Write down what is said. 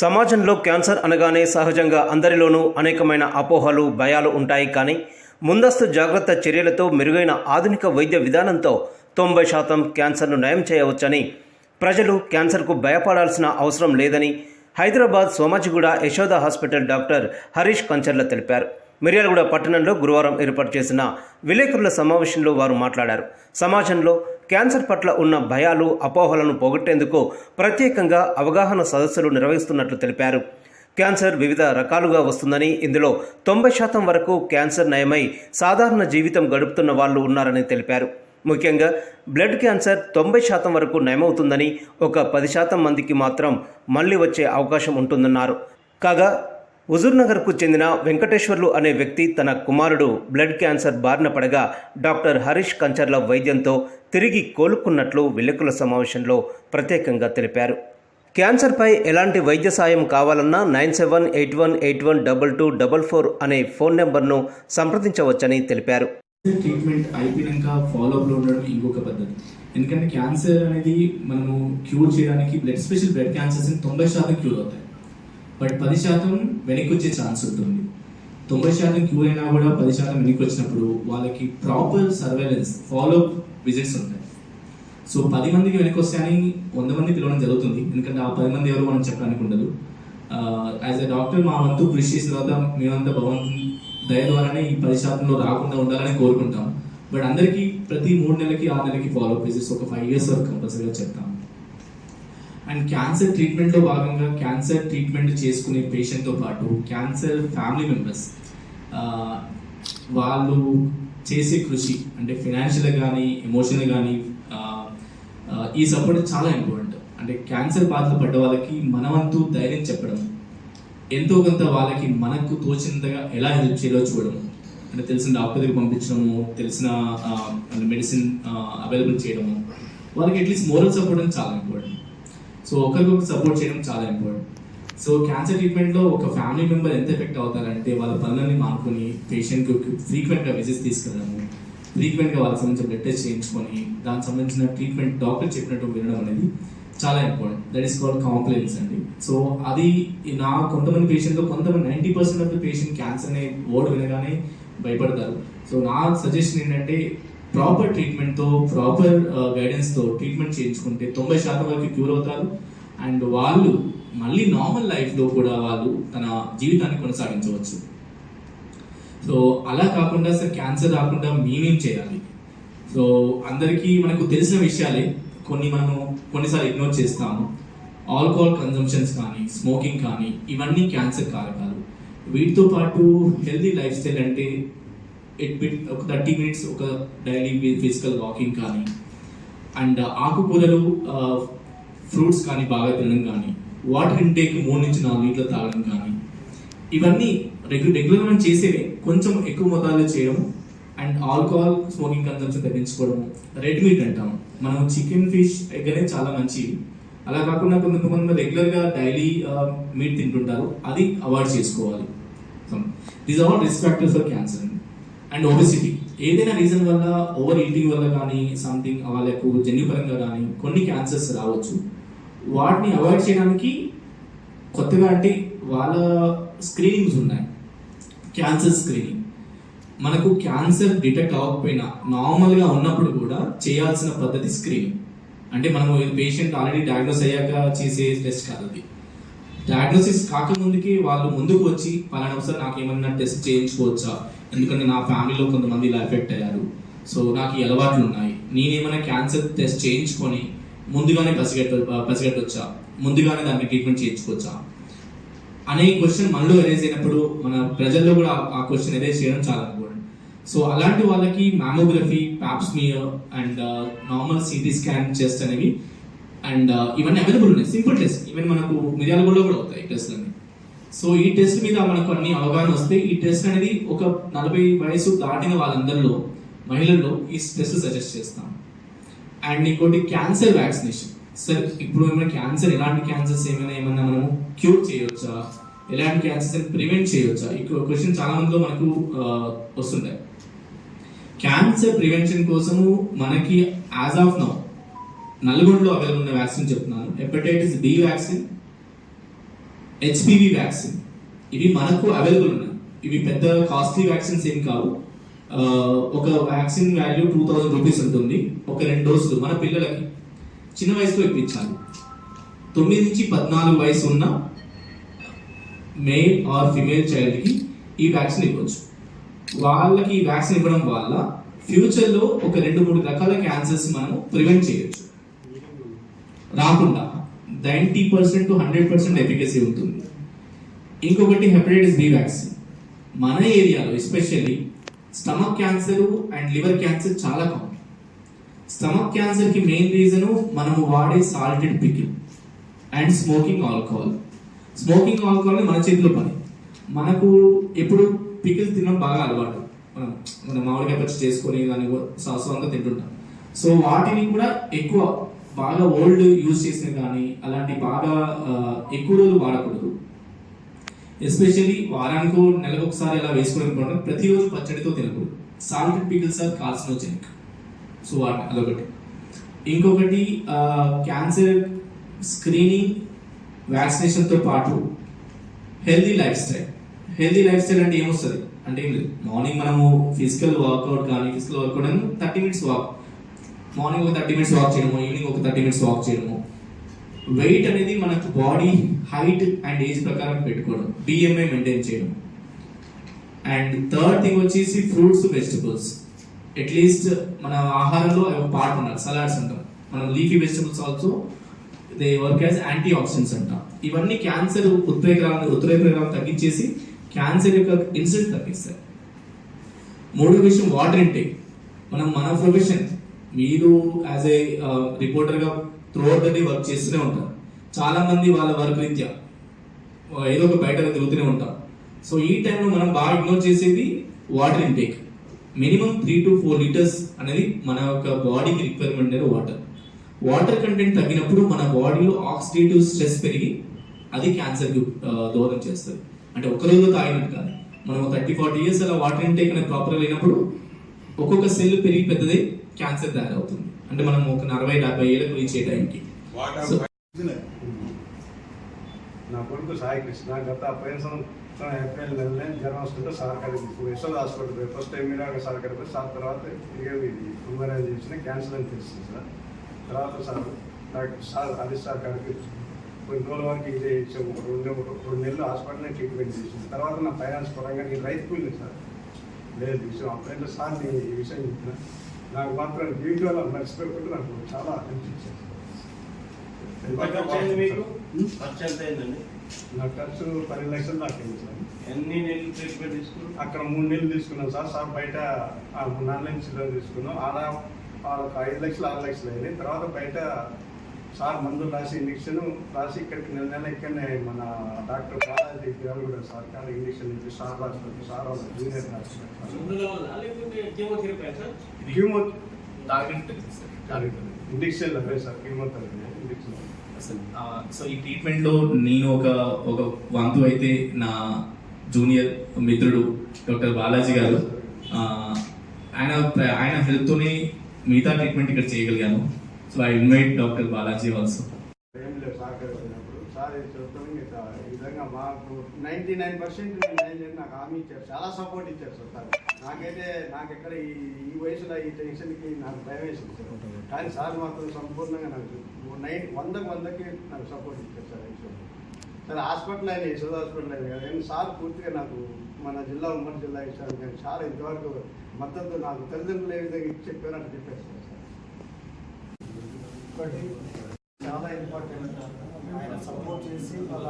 సమాజంలో క్యాన్సర్ అనగానే సహజంగా అందరిలోనూ అనేకమైన అపోహలు, భయాలు ఉంటాయి. కానీ ముందస్తు జాగ్రత్త చర్యలతో మెరుగైన ఆధునిక వైద్య విధానంతో 90% క్యాన్సర్ను నయం చేయవచ్చని, ప్రజలు క్యాన్సర్కు భయపడాల్సిన అవసరం లేదని హైదరాబాద్ సోమాజిగూడ యశోద హాస్పిటల్ డాక్టర్ హరీష్ కంచర్ల తెలిపారు. మిర్యాలగూడ పట్టణంలో గురువారం ఏర్పాటు చేసిన విలేకరుల సమావేశంలో వారు మాట్లాడారు. సమాజంలో క్యాన్సర్ పట్ల ఉన్న భయాలు, అపోహలను పోగొట్టేందుకు ప్రత్యేకంగా అవగాహన సదస్సులు నిర్వహిస్తున్నట్లు తెలిపారు. క్యాన్సర్ వివిధ రకాలుగా వస్తుందని, ఇందులో 90% వరకు క్యాన్సర్ నయమై సాధారణ జీవితం గడుపుతున్న వాళ్ళు ఉన్నారని తెలిపారు. ముఖ్యంగా బ్లడ్ క్యాన్సర్ 90% వరకు నయమవుతుందని, ఒక 10% మందికి మాత్రం మళ్లీ వచ్చే అవకాశం ఉంటుందన్నారు. కాగా హుజూర్నగర్కు చెందిన వెంకటేశ్వర్లు అనే వ్యక్తి తన కుమారుడు బ్లడ్ క్యాన్సర్ బారిన పడగా డాక్టర్ హరీష్ కంచర్ల వైద్యంతో తిరిగి కోలుకున్నట్లు విలేకరుల సమావేశంలో ప్రత్యేకంగా తెలిపారు. క్యాన్సర్పై ఎలాంటి వైద్య సాయం కావాలన్నా 9781812244 అనే ఫోన్ నెంబర్ను సంప్రదించవచ్చని తెలిపారు. ట్రీట్మెంట్ అయిపోయినాక ఫాలోఅప్లో ఉండడం ఇంకొక పద్ధతి. ఎందుకంటే క్యాన్సర్ అనేది మనము క్యూర్ చేయడానికి స్పెషల్ బ్లడ్ క్యాన్సర్స్ 90% క్యూర్ అవుతాయి, బట్ 10% వెనక్కి వచ్చే ఛాన్స్ ఉంటుంది. 90% క్యూర్ అయినా కూడా 10% వెనక్కి వచ్చినప్పుడు వాళ్ళకి ప్రాపర్ సర్వేలెన్స్, ఫాలోఅప్ విజిట్స్ ఉంటాయి. సో 10 మందికి వెనక్కి వస్తాయని 100 మంది పిలవడం జరుగుతుంది, ఎందుకంటే ఆ 10 మంది ఎవరు మనం చెప్పడానికి ఉండదు. యాజ్ ఎ డాక్టర్ మా వంతు కృషి చేసిన తర్వాత మేమంతా భగవంతుని దయ ద్వారానే ఈ 10%లో రాకుండా ఉండాలని కోరుకుంటాం. బట్ అందరికీ ప్రతి 3 నెలలకి 6 నెలలకి ఫాలోఅప్ విజిట్స్ ఒక 5 years వరకు కంపల్సరీగా చెప్తాం. అండ్ క్యాన్సర్ ట్రీట్మెంట్లో భాగంగా క్యాన్సర్ ట్రీట్మెంట్ చేసుకునే పేషెంట్తో పాటు క్యాన్సర్ ఫ్యామిలీ మెంబర్స్ వాళ్ళు చేసే కృషి, అంటే ఫైనాన్షియల్గా కానీ ఎమోషనల్ కానీ ఈ సపోర్ట్ చాలా ఇంపార్టెంట్. అంటే క్యాన్సర్ బాధలు పడ్డ వాళ్ళకి మనవంతు ధైర్యం చెప్పడం, ఎంతో కొంత వాళ్ళకి మనకు తోచినంతగా ఎలా హెల్ప్ చేయాలో చూడడం, అంటే తెలిసిన డాక్టర్ దగ్గర పంపించడము, తెలిసిన మెడిసిన్ అవైలబుల్ చేయడము, వాళ్ళకి అట్లీస్ట్ మోరల్ సపోర్ట్ అని చాలా ఇంపార్టెంట్. సో ఒకరికొకరు సపోర్ట్ చేయడం చాలా ఇంపార్టెంట్. సో క్యాన్సర్ ట్రీట్మెంట్లో ఒక ఫ్యామిలీ మెంబర్ ఎంత ఎఫెక్ట్ అవుతారంటే వాళ్ళ పనులని మానుకొని పేషెంట్కి ఫ్రీక్వెంట్గా విజిట్స్ తీసుకెళ్ళడము, ఫ్రీక్వెంట్గా వాళ్ళకి సంబంధించిన బ్లడ్ టెస్ట్ చేయించుకొని దానికి సంబంధించిన ట్రీట్మెంట్ డాక్టర్ చెప్పినట్టు వినడం అనేది చాలా important. That is called compliance అండి. సో అది నా కొంతమంది పేషెంట్లో 90% ఆఫ్ ద పేషెంట్ క్యాన్సర్ అనే వర్డ్ వినగానే భయపడతారు. సో నా సజెషన్ ఏంటంటే ప్రాపర్ ట్రీట్మెంట్తో, ప్రాపర్ గైడెన్స్తో ట్రీట్మెంట్ చేయించుకుంటే 90% వరకు క్యూర్ అవుతారు. అండ్ వాళ్ళు మళ్ళీ నార్మల్ లైఫ్లో కూడా వాళ్ళు తన జీవితాన్ని కొనసాగించవచ్చు. సో అలా కాకుండా సార్ క్యాన్సర్ రాకుండా మేమేం చేయాలి? సో అందరికీ మనకు తెలిసిన విషయాలే మనము కొన్నిసార్లు ఇగ్నోర్ చేస్తాము. ఆల్కహాల్ కన్జంప్షన్స్ కానీ, స్మోకింగ్ కానీ, ఇవన్నీ క్యాన్సర్ కారకాలు. వీటితో పాటు హెల్తీ లైఫ్ స్టైల్ అంటే ఒక 30 minutes ఒక డైలీ ఫిజికల్ వాకింగ్ కానీ, అండ్ ఆకుకూరలు, ఫ్రూట్స్ కానీ బాగా తినడం కానీ, వాటర్ ఇంటేక్ 3 నుంచి 4 లీటర్లు తాగడం కానీ, ఇవన్నీ రెగ్యులర్ మనం చేసేవే. కొంచెం ఎక్కువ మొత్తాల్లో చేయడము, అండ్ ఆల్కహాల్, స్మోకింగ్ కన్సంప్షన్ తగ్గించుకోవడము. రెడ్ మీట్ అంటాము మనం, చికెన్, ఫిష్, ఎగ్ అనేది చాలా మంచివి. అలా కాకుండా కొంతమంది రెగ్యులర్గా డైలీ మీట్ తింటుంటారు, అది అవాయిడ్ చేసుకోవాలి. These are risk factors for cancer. And obesity, ఏదైనా రీజన్ వల్ల, ఓవర్ ఈటింగ్ వల్ల కానీ, సంథింగ్ వాళ్ళకు జన్యుపరంగా కానీ కొన్ని క్యాన్సర్స్ రావచ్చు. వాటిని అవాయిడ్ చేయడానికి కొత్తగా అంటే వాళ్ళ స్క్రీనింగ్స్ ఉన్నాయి. క్యాన్సర్ స్క్రీనింగ్, మనకు క్యాన్సర్ డిటెక్ట్ అవ్వకపోయినా నార్మల్గా ఉన్నప్పుడు కూడా చేయాల్సిన పద్ధతి స్క్రీనింగ్. అంటే మనము పేషెంట్ ఆల్రెడీ డయాగ్నోస్ అయ్యాక చేసే టెస్ట్ కాదు అది. డయాగ్నోసిస్ కాకముందుకి వాళ్ళు ముందుకు వచ్చి పలానా ఒకసారి నాకు ఏమన్నా టెస్ట్ చేయించుకోవచ్చా, ఎందుకంటే నా ఫ్యామిలీలో కొంతమంది ఇలా ఎఫెక్ట్ అయ్యారు, సో నాకు ఈ అలవాట్లు ఉన్నాయి, నేనేమైనా క్యాన్సర్ టెస్ట్ చేయించుకొని ముందుగానే పసిగట్టవచ్చా, ముందుగానే దానికి ట్రీట్మెంట్ చేయించుకోవచ్చా అనే క్వశ్చన్ మనలో ఎరేజ్ అయినప్పుడు మన ప్రజల్లో కూడా ఆ క్వశ్చన్ ఎరేజ్ చేయడం చాలా ఇంపార్టెంట్. సో అలాంటి వాళ్ళకి mammography, Pap smear and normal CT scan test అనేవి అండ్ ఇవన్నీ అవైలబుల్ ఉన్నాయి. సింపుల్ టెస్ట్, ఈవెన్ మనకు మిర్యాలగూడలో కూడా అవుతాయి టెస్ట్ అన్ని. సో ఈ టెస్ట్ మీద మనకు అన్ని అవగాహన వస్తే ఈ టెస్ట్ అనేది ఒక 40 వయసు దాటిన వాళ్ళందరిలో, మహిళల్లో ఈ టెస్ట్ సజెస్ట్ చేస్తాం. అండ్ ఇంకోటి క్యాన్సర్ వ్యాక్సినేషన్. సార్ ఇప్పుడు ఏమైనా క్యాన్సర్, ఎలాంటి క్యాన్సర్స్ ఏమైనా మనము క్యూర్ చేయవచ్చా, ఎలాంటి క్యాన్సర్స్ ప్రివెంట్ చేయవచ్చా, ఈ క్వశ్చన్ చాలా మందిలో మనకు వస్తుంటాయి. క్యాన్సర్ ప్రివెన్షన్ కోసము మనకి యాజ్ ఆఫ్ నౌ నల్గొండలో అవైలబుల్ ఉన్న వ్యాక్సిన్ చెప్తున్నాను. Hepatitis B vaccine, HPV vaccine. ఇవి మనకు అవైలబుల్ ఉన్నాయి. ఇవి పెద్ద కాస్ట్లీ వ్యాక్సిన్స్ ఏం కావు. ఒక వ్యాక్సిన్ వాల్యూ 2000 రూపీస్ ఉంటుంది. ఒక 2 డోసులు మన పిల్లలకి చిన్న వయసులో ఇప్పించాలి. 9 నుంచి 14 వయసు ఉన్న మేల్ ఆర్ ఫిమేల్ చైల్డ్కి ఈ వ్యాక్సిన్ ఇవ్వచ్చు. వాళ్ళకి ఈ వ్యాక్సిన్ ఇవ్వడం వల్ల ఫ్యూచర్లో ఒక 2-3 రకాల క్యాన్సర్స్ మనము ప్రివెంట్ చేయొచ్చు. రాకుండా 90% to 100% ఎఫికసీ ఉంటుంది. ఇంకొకటి హెపటైటిస్ బి వ్యాక్సిన్. మన ఏరియాలో especially stomach cancer and liver cancer చాలా కామన్. స్టమక్ క్యాన్సర్కి మెయిన్ రీజను మనము వాడే salted pickle and smoking alcohol. Smoking alcohol మన చేతిలో పని. మనకు ఎప్పుడు పికిల్ తినడం బాగా అలవాటు. మనం మామిడికాయ పచ్చి చేసుకొని దాన్ని సంవత్సరంగా తింటుంటాం. సో వాటిని కూడా ఎక్కువ బాగా ఓల్డ్ యూజ్ చేసిన కానీ అలాంటి బాగా ఎక్కువ రోజులు వాడకూడదు. ఎస్పెషల్లీ వారానికి నెలకు ఒకసారి అలా వేసుకోవడం, ప్రతిరోజు పచ్చడితో తినకూడదు. Salted pickles are carcinogenic. So వాటి అదొకటి. ఇంకొకటి క్యాన్సర్ స్క్రీనింగ్ వ్యాక్సినేషన్తో పాటు healthy lifestyle. Healthy lifestyle అంటే ఏమొస్తుంది అంటే ఏం లేదు. మార్నింగ్ మనము physical workout 30 minutes walk, morning ఒక 30 minutes వాక్ చేయడము, ఈవినింగ్ ఒక 30 minutes వాక్ చేయడము. వెయిట్ అనేది మనకు బాడీ హైట్ అండ్ ఏజ్ ప్రకారం పెట్టుకోవడం, బిఎంఐ మెయింటైన్ చేయడం. అండ్ థర్డ్ థింగ్ వచ్చేసి ఫ్రూట్స్ వెజిటబుల్స్. అట్లీస్ట్ మన ఆహారంలో ఒక పార్ట్ ఉండాలి. సలాడ్స్ అంటాం మనం, leafy vegetables also they work as antioxidants అంటాం. ఇవన్నీ క్యాన్సర్ ఉత్ప్రేరకాలను తగ్గించేసి క్యాన్సర్ యొక్క ఇన్సిడెంట్ తగ్గిస్తాయి. మూడో విషయం వాటర్ ఇంటేక్. మన ప్రొఫెషన్, మీరు యాజ్ ఏ రిపోర్టర్గా త్రూఅవుట్ ద డే వర్క్ చేస్తూనే ఉంటారు. చాలా మంది వాళ్ళ వర్క్ రీత్యా ఏదో ఒక బయట తిరుగుతూనే ఉంటారు. సో ఈ టైంలో మనం బాగా ఇగ్నోర్ చేసేది water intake. Minimum 3 to 4 liters అనేది మన యొక్క బాడీకి రిక్వైర్మెంట్ అనేది వాటర్. వాటర్ కంటెంట్ తగ్గినప్పుడు మన బాడీలో ఆక్సిడేటివ్ స్ట్రెస్ పెరిగి అది క్యాన్సర్కి దోహదం చేస్తుంది. అంటే ఒక రోజు తాగినట్టు కాదు, మనం 30-40 years అలా వాటర్ ఇంటేక్ అనేది ప్రాపర్గా లేనప్పుడు ఒక్కొక్క సెల్ పెరిగి పెద్దది క్యాన్సర్ తయారవుతుంది. అంటే మనం ఒక 40-50 ఏళ్ళకు రీచ్ అయ్యే టైంకి. నా కొడుకు సాయి కృష్ణ గత 5 సంవత్సరం ఏప్రిల్ నెలనే జ్వరం వస్తుంటే సహకారి యశోద హాస్పిటల్ ఫస్ట్ టైం మీద సహకారి సార్ తర్వాత కుమారాజ్ చేసిన క్యాన్సర్ అని తెలిసింది సార్. తర్వాత sir doctor sir Harish sir గారికి కొన్ని రోజుల వరకు ఇదే ఇచ్చాము. 2 నెలలు హాస్పిటల్నే ట్రీట్మెంట్ చేసింది. తర్వాత నా ఫైనాన్స్ పరంగా నేను రైతు కూలి సార్ లేదు విషయం అప్పుడైతే సార్ నేను ఈ విషయం చెప్పిన నాకు మాత్రం జీవితంలో మర్చిపోకుండా నాకు చాలా అనిపించింది. నా ఖర్చు 10 లక్షలు దాకా అయింది సార్. ఎన్ని నెలలు ట్రీట్మెంట్ తీసుకున్నాం? అక్కడ 3 నెలలు తీసుకున్నాం సార్. సార్ బయట 4 నెలలు చిల్లర తీసుకున్నాం. ఆడ 5 లక్షలు 6 లక్షలు అయినాయి. తర్వాత బయట సార్ మందులు రాసి ఇంజక్షన్ రాసి ఇక్కడికి నెల ఇక్కడనే మన డాక్టర్ బాలాజీ గారు కూడా సార్ కానీ ఇంజక్షన్ ఇచ్చి సార్ రాసినట్టు సార్ వాళ్ళ జూనియర్ ఇంజక్షన్ లేదు సార్ కీమోథెరపీ ఇంజక్షన్. సో ఈ ట్రీట్మెంట్ లో నేను ఒక వంతు అయితే నా జూనియర్ మిత్రుడు డాక్టర్ బాలాజీ గారు, ఆయన హెల్ప్ తోనే మిగతా ట్రీట్మెంట్ ఇక్కడ చేయగలిగాను. So I invite doctor Balaji also. ఏం లేదు సహకరించినప్పుడు సార్ చెప్తాను. ఈ విధంగా మాకు 99% నాకు హామీ ఇచ్చారు. చాలా సపోర్ట్ ఇచ్చారు సార్. నాకైతే నాకు ఎక్కడ ఈ వయసులో ఈ టెన్షన్కి నాకు భయం వేసింది సార్. కానీ సార్ మాత్రం సంపూర్ణంగా నాకు 100కి నాకు సపోర్ట్ ఇచ్చారు సార్. సార్ హాస్పిటల్ అయినా యశోద హాస్పిటల్ అయినా కదా కానీ సార్ పూర్తిగా నాకు మన జిల్లా ఉమ్మడి జిల్లా ఇచ్చారు. కానీ చాలా ఇంతవరకు మద్దతు నాకు తల్లిదండ్రులు ఏ విధంగా చెప్పారు అంటే చెప్పారు సార్. చాలా ఇంపార్టెంట్ ఆయన సపోర్ట్ చేసి వాళ్ళ